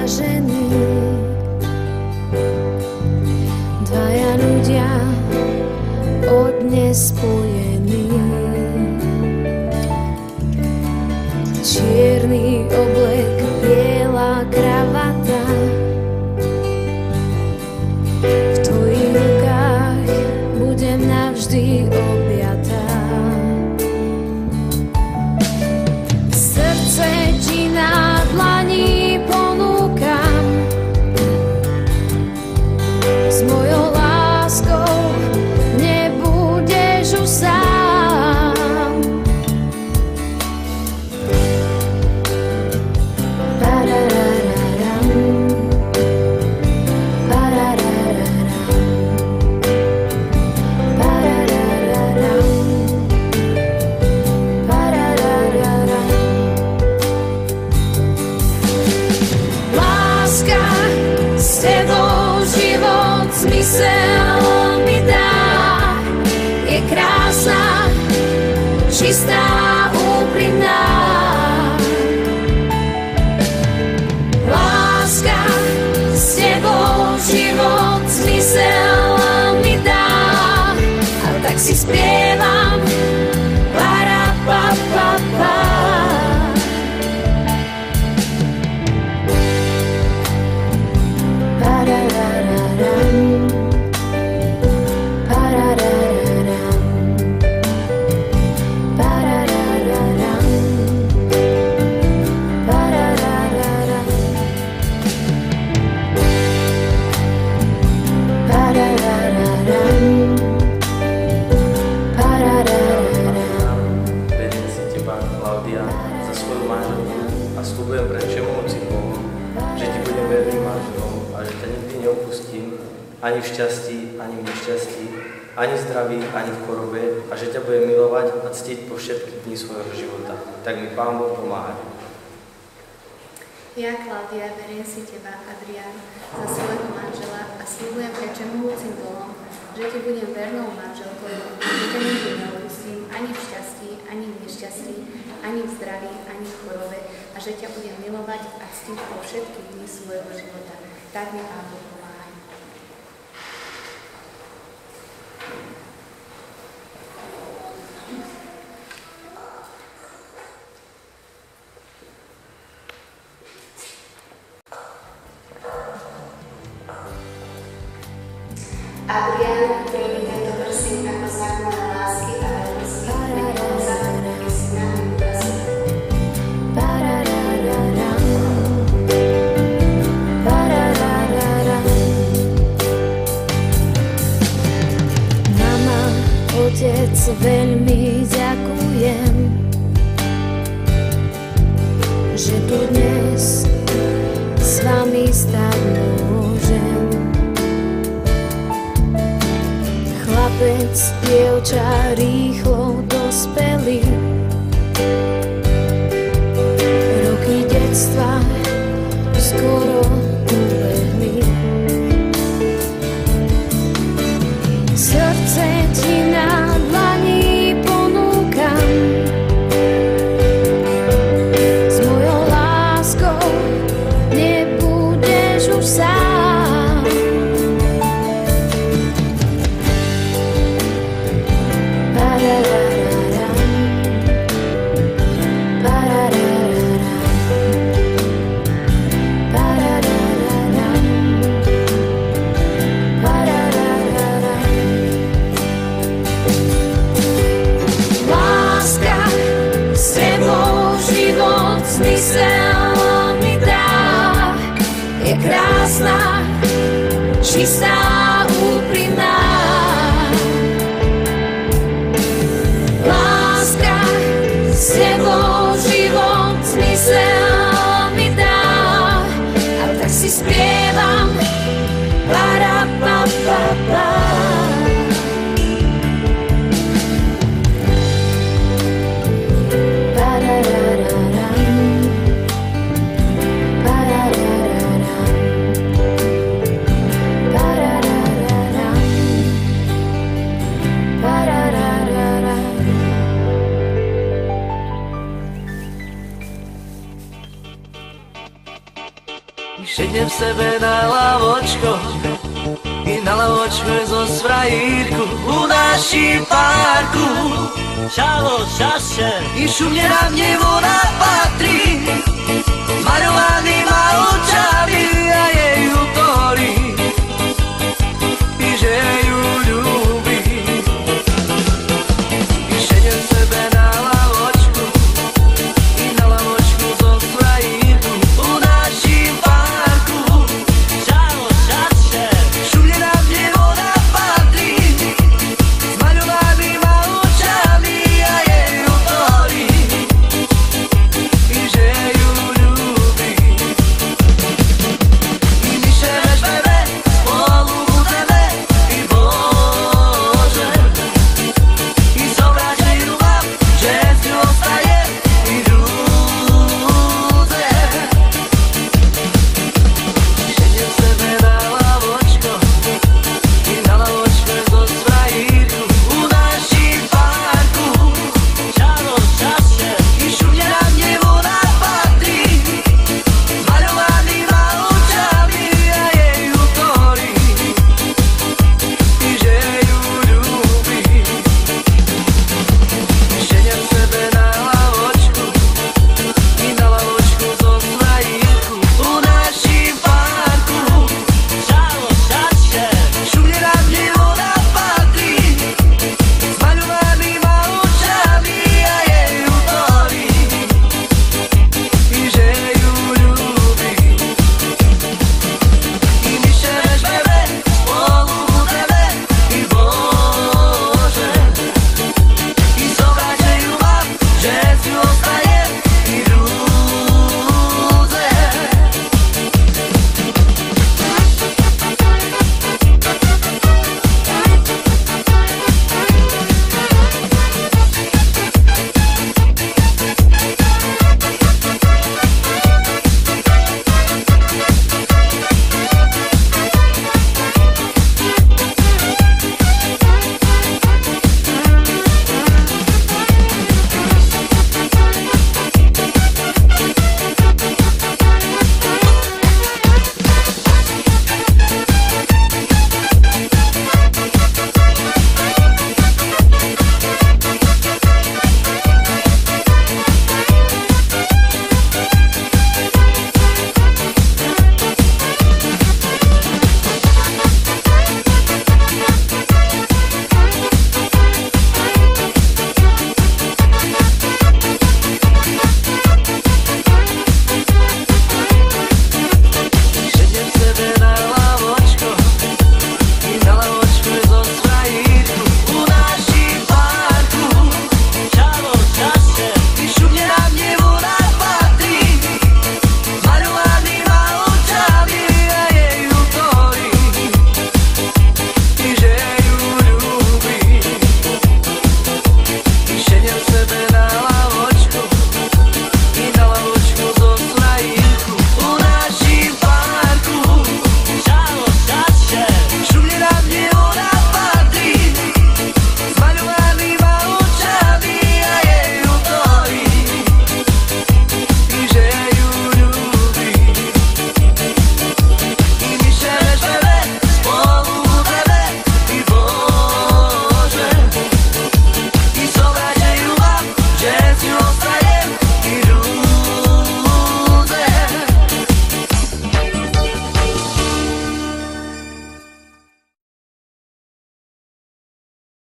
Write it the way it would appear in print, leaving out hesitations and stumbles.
ženy. Dvaja ľudia od dnes spojení. Čierny oblek, biela kravata. V tvojich rukách budem navždy objatá. Srdce ti na dlani ponúkam. S mojou láskou nebudeš už sám. Pararararam, pararararam, pararararam, pararararam. Láska s tebou život zmysel mi dá. Je krásna, čistá, úprimná. Láska s tebou život zmysel mi dá. A tak si spievam para pa pa pa. Pararararam, pararararam, pararararam, pararararam, pararararam, pararararam. Verím si teba, Klaudia, za svoju manželku a sľubujem pred všemohúcim Bohom, že ti budem verným manželom a že ťa nikdy neopustím, ani v šťastí, ani v nešťastí, ani v zdraví, ani v chorobe a že ťa budem milovať a ctiť po všetky dni svojho života. Tak mi Pán Boh pomáha. Ja, Klaudia, verím si teba, Adrián, za svojho manžela a sľubujem pred všemohúcim Bohom, že ti budem vernou manželkou, že ťa nikdy neopustím, ani v šťastí, ani v nešťastí, ani v zdraví, ani v chorobe a že ťa budem milovať a ctiť po všetky dni svojho života. Tak mi Pán Boh pomáha. Adrián, príjmi tento prsteň ako znak mojej lásky a vernosti, preto za to, keď si na mňu prsteň. Pararararam, pararararam. Mama, otec, veľmi ďakujem, že tu dnes s vami stať môžem. Chlapec, dievča, rýchlo dospelí. Roky detstva skoro ubehli. Srdce ti na dlani ponúkam. S mojou láskou nebudeš už sám. Pararararam, pararararam, pararararam, pararararam. Láska s tebou život zmysel mi dá. Je krásna, čistá, úprimná. Láska s tebou život zmysel mi dá. A tak si spievam para pa pa pa. Pararararam, pararararam, pararararam. Šednem v sebe na lavočko i na lavočko zo svajírku u naší parku. Čalo, čaše i šumne na mne voda patrí, zmaľovaný mal